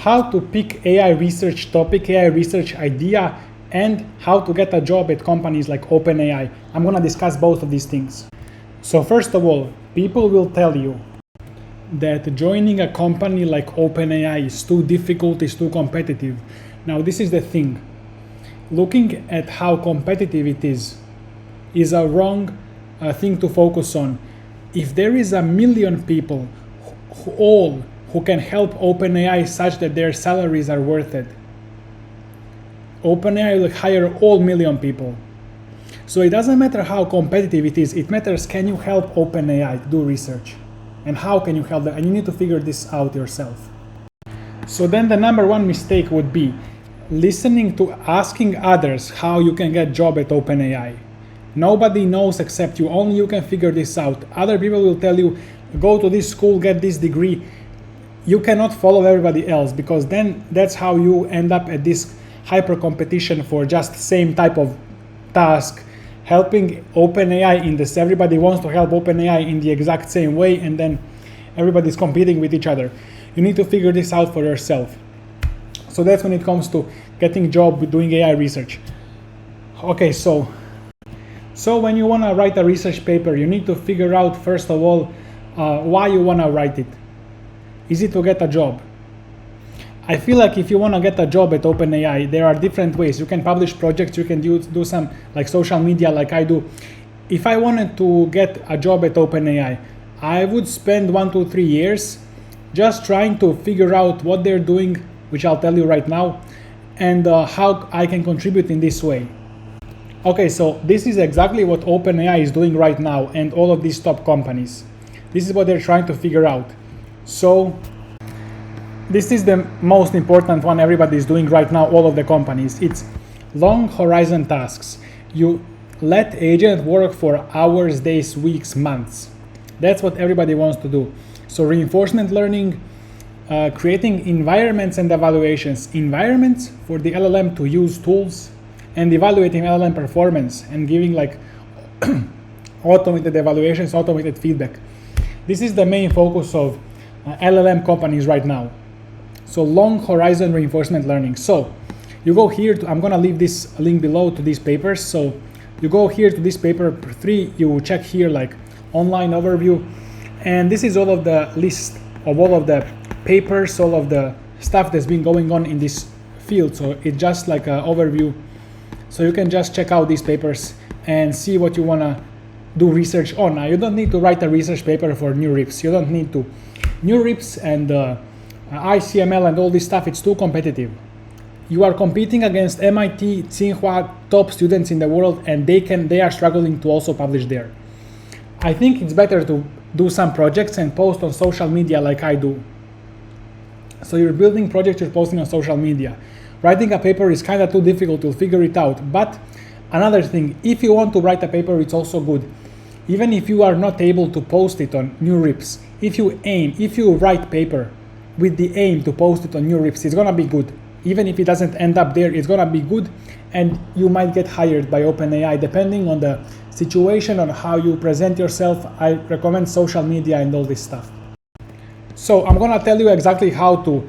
how to pick AI research topic, AI research idea, and how to get a job at companies like OpenAI. I'm gonna discuss both of these things. So first of all, people will tell you that joining a company like OpenAI is too difficult, is too competitive. Now this is the thing. Looking at how competitive it is a wrong thing to focus on. If there is 1 million people who can help OpenAI such that their salaries are worth it, OpenAI will hire all 1 million people. So it doesn't matter how competitive it is, it matters can you help OpenAI do research? And how can you help them? And you need to figure this out yourself. So then the number one mistake would be listening to asking others how you can get a job at OpenAI. Nobody knows except you, only you can figure this out. Other people will tell you, go to this school, get this degree. You cannot follow everybody else, because then that's how you end up at this hyper competition for just same type of task, helping OpenAI in this. Everybody wants to help OpenAI in the exact same way, and then everybody's competing with each other. You need to figure this out for yourself. So that's when it comes to getting a job doing AI research. Okay, so when you want to write a research paper, you need to figure out first of all why you want to write it. Is it to get a job? I feel like if you want to get a job at OpenAI, there are different ways. You can publish projects, you can do some like social media like I do. If I wanted to get a job at OpenAI, I would spend 1 to 3 years just trying to figure out what they're doing, which I'll tell you right now, and how I can contribute in this way. Okay, so this is exactly what OpenAI is doing right now, and all of these top companies. This is what they're trying to figure out. So this is the most important one everybody is doing right now, all of the companies. It's long horizon tasks. You let agent work for hours, days, weeks, months. That's what everybody wants to do. So reinforcement learning, creating environments and evaluations. Environments for the LLM to use tools, and evaluating LLM performance and giving like automated evaluations, automated feedback. This is the main focus of LLM companies right now. So long horizon reinforcement learning. So you go here I'm gonna leave this link below to these papers. So you go here to this paper 3, you check here like online overview, and this is all of the list of all of the papers, all of the stuff that's been going on in this field. So it's just like an overview. So you can just check out these papers and see what you wanna do research on. Now you don't need to write a research paper for new RIPs. You don't need to. New RIPs and ICML and all this stuff, it's too competitive. You are competing against MIT, Tsinghua, top students in the world, and they are struggling to also publish there. I think it's better to do some projects and post on social media like I do. So you're building projects, you're posting on social media. Writing a paper is kind of too difficult, you'll figure it out. But another thing, if you want to write a paper, it's also good. Even if you are not able to post it on new RIPs, if you write paper with the aim to post it on new RIPs, it's gonna be good. Even if it doesn't end up there, it's gonna be good, and you might get hired by OpenAI depending on the situation, on how you present yourself. I recommend social media and all this stuff. So I'm gonna tell you exactly how to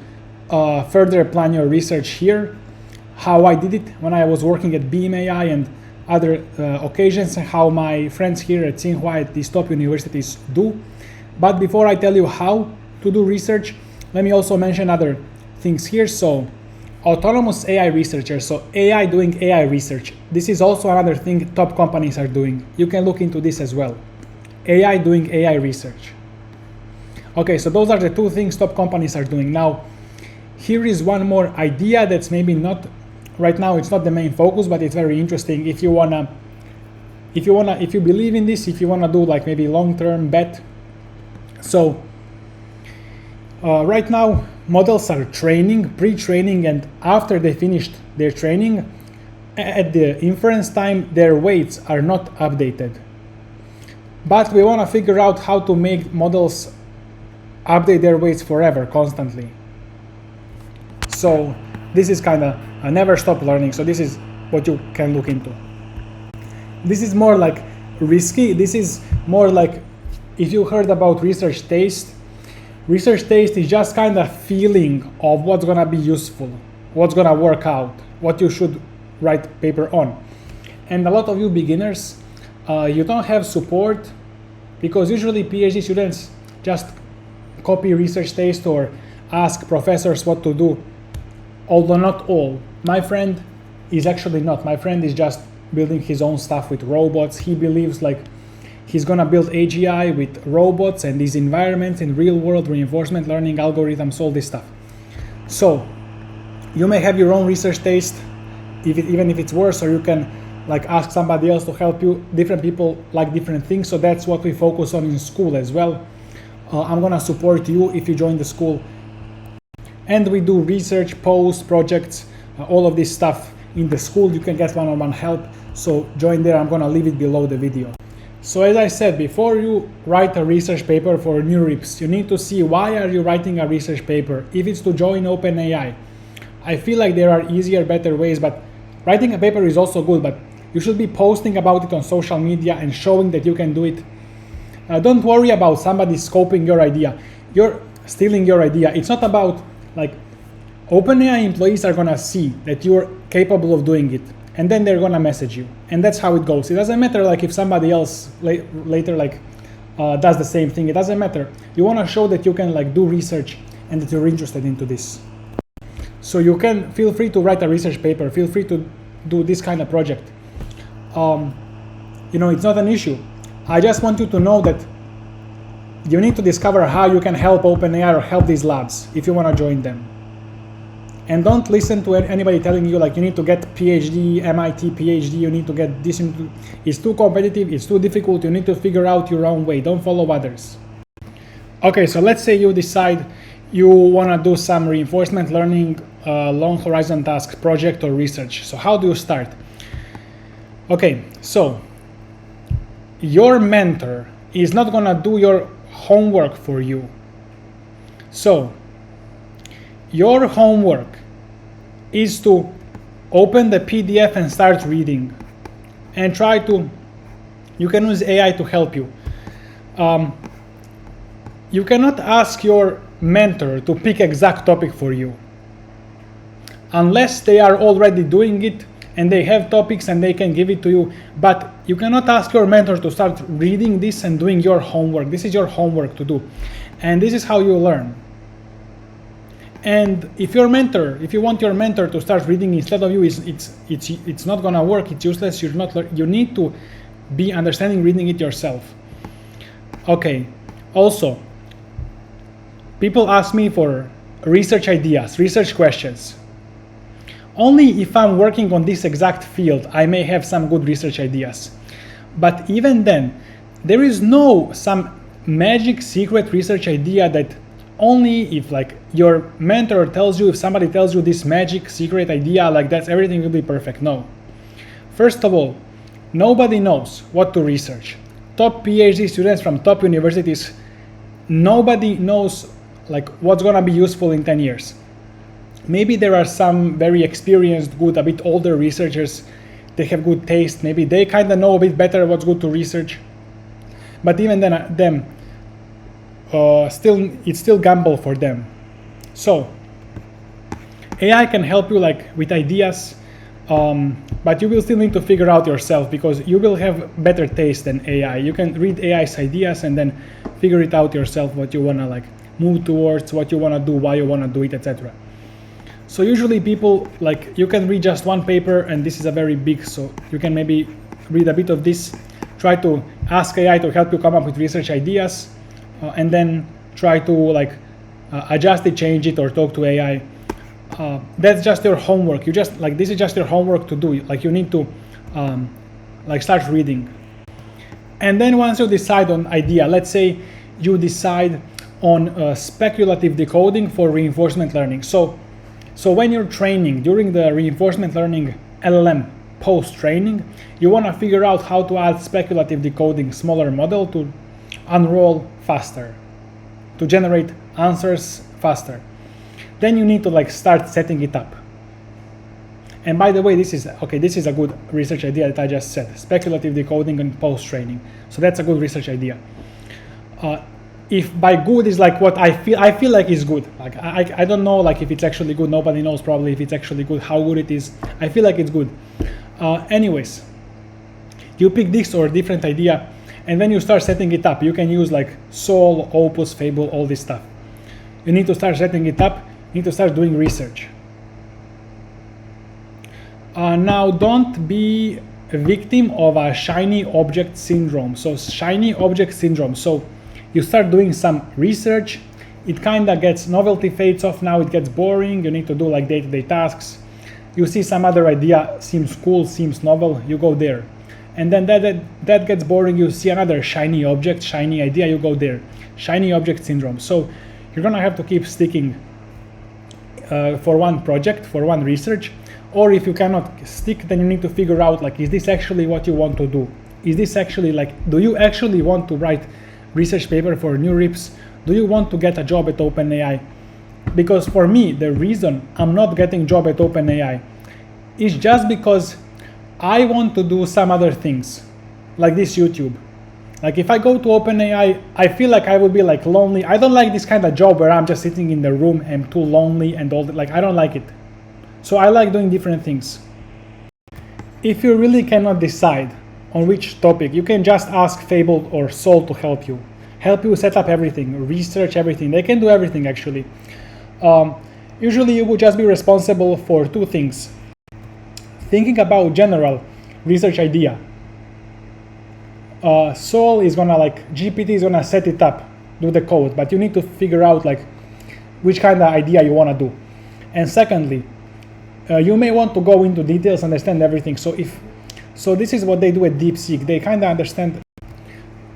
further plan your research here, how I did it when I was working at Beam AI and other occasions, and how my friends here at Tsinghua at these top universities do. But before I tell you how to do research, let me also mention other things here. So autonomous AI researchers, so AI doing AI research. This is also another thing top companies are doing. You can look into this as well. AI doing AI research. Okay, so those are the 2 things top companies are doing. Now, here is one more idea that's maybe not right now, it's not the main focus, but it's very interesting. If you believe in this, if you wanna do like maybe long-term bet. So right now models are training, pre-training, and after they finished their training, at the inference time, their weights are not updated. But we wanna figure out how to make models update their weights forever, constantly. So this is kind of a never stop learning. So this is what you can look into. This is more like risky. This is more like if you heard about research taste. Research taste is just kind of feeling of what's gonna be useful, what's gonna work out, what you should write paper on. And a lot of you beginners, you don't have support because usually PhD students just copy research taste or ask professors what to do, although not all. My friend is actually not. My friend is just building his own stuff with robots. He believes like he's gonna build AGI with robots and these environments in real world reinforcement learning algorithms, all this stuff. So you may have your own research taste, even if it's worse, or you can like ask somebody else to help you. Different people like different things, so that's what we focus on in school as well. I'm gonna support you if you join the school. And we do research, posts, projects, all of this stuff in the school. You can get one-on-one help, so join there. I'm gonna leave it below the video. So as I said, before you write a research paper for NeurIPS, you need to see why are you writing a research paper. If it's to join OpenAI, I feel like there are easier, better ways, but writing a paper is also good, but you should be posting about it on social media and showing that you can do it. Don't worry about somebody scoping your idea. You're stealing your idea. It's not about like OpenAI employees are gonna see that you're capable of doing it, and then they're gonna message you, and that's how it goes. It doesn't matter like if somebody else later like does the same thing. It doesn't matter. You want to show that you can like do research and that you're interested into this. So you can feel free to write a research paper. Feel free to do this kind of project. It's not an issue. I just want you to know that you need to discover how you can help OpenAI or help these labs if you want to join them. And don't listen to anybody telling you like you need to get PhD, MIT PhD, you need to get this. It's too competitive, it's too difficult, you need to figure out your own way, don't follow others. Okay, so let's say you decide you want to do some reinforcement learning, long horizon task project or research. So how do you start? Okay, so your mentor is not going to do your homework for you. So your homework is to open the PDF and start reading and you can use AI to help you. You cannot ask your mentor to pick exact topic for you unless they are already doing it and they have topics and they can give it to you. But you cannot ask your mentor to start reading this and doing your homework. This is your homework to do. And this is how you learn. And if you want your mentor to start reading instead of you, it's not gonna work. It's useless. You need to be understanding reading it yourself. Okay. Also, people ask me for research ideas, research questions. Only if I'm working on this exact field, I may have some good research ideas. But even then, there is some magic secret research idea that only if like your mentor tells you, if somebody tells you this magic secret idea, like that's everything will be perfect. No. First of all, nobody knows what to research. Top PhD students from top universities, nobody knows like what's gonna be useful in 10 years. Maybe there are some very experienced, good, a bit older researchers. They have good taste. Maybe they kind of know a bit better what's good to research. But even then, it's still gamble for them. So AI can help you like with ideas, but you will still need to figure out yourself because you will have better taste than AI. You can read AI's ideas and then figure it out yourself what you wanna like move towards, what you wanna do, why you wanna do it, etc. So usually people like you can read just one paper, and this is a very big, so you can maybe read a bit of this, try to ask AI to help you come up with research ideas, and then try to like adjust it, change it, or talk to AI. That's just your homework. This is just your homework to do. Like you need to start reading. And then once you decide on idea, let's say you decide on speculative decoding for reinforcement learning. So when you're training, during the reinforcement learning LLM post-training, you want to figure out how to add speculative decoding, smaller model to unroll faster, to generate answers faster. Then you need to like start setting it up. And by the way, this is a good research idea that I just said, speculative decoding and post-training. So that's a good research idea. if by good is like what I feel like is good. Like I don't know like if it's actually good. Nobody knows probably if it's actually good, how good it is. I feel like it's good. Anyways, you pick this or different idea, and then you start setting it up. You can use like Soul, Opus, Fable, all this stuff. You need to start setting it up. You need to start doing research. Now, don't be a victim of a shiny object syndrome. So shiny object syndrome. So you start doing some research. It kind of gets, novelty fades off now. It gets boring. You need to do like day-to-day tasks. You see some other idea, seems cool, seems novel. You go there. And then that gets boring. You see another shiny object, shiny idea. You go there. Shiny object syndrome. So you're going to have to keep sticking for one project, for one research. Or if you cannot stick, then you need to figure out like, is this actually what you want to do? Is this actually like, do you actually want to write research paper for New Rips? Do you want to get a job at OpenAI? Because for me, the reason I'm not getting job at OpenAI is just because I want to do some other things, like this YouTube. Like if I go to OpenAI, I feel like I will be like lonely. I don't like this kind of job where I'm just sitting in the room and too lonely and all that. Like I don't like it. So I like doing different things. If you really cannot decide on which topic, you can just ask Fable or Soul to help you set up everything, research everything. They can do everything actually. Usually you would just be responsible for two things. Thinking about general research idea. Soul is gonna like, GPT is gonna set it up, do the code, but you need to figure out like which kind of idea you wanna do. And secondly, you may want to go into details, understand everything. So this is what they do at DeepSeek. They kind of understand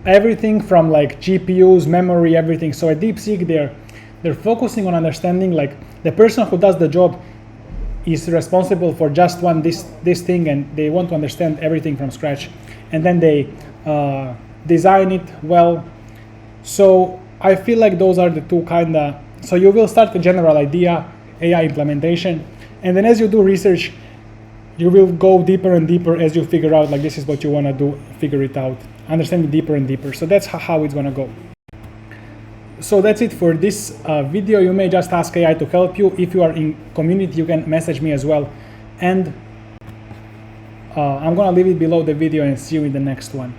everything from like GPUs, memory, everything. So at DeepSeek, they're focusing on understanding like the person who does the job is responsible for just this thing, and they want to understand everything from scratch, and then they design it well. So I feel like those are the two kind of. So you will start with general idea, AI implementation. And then as you do research, you will go deeper and deeper as you figure out like this is what you want to do, figure it out, understand it deeper and deeper. So that's how it's going to go. So that's it for this video. You may just ask AI to help you. If you are in community, you can message me as well. And I'm going to leave it below the video and see you in the next one.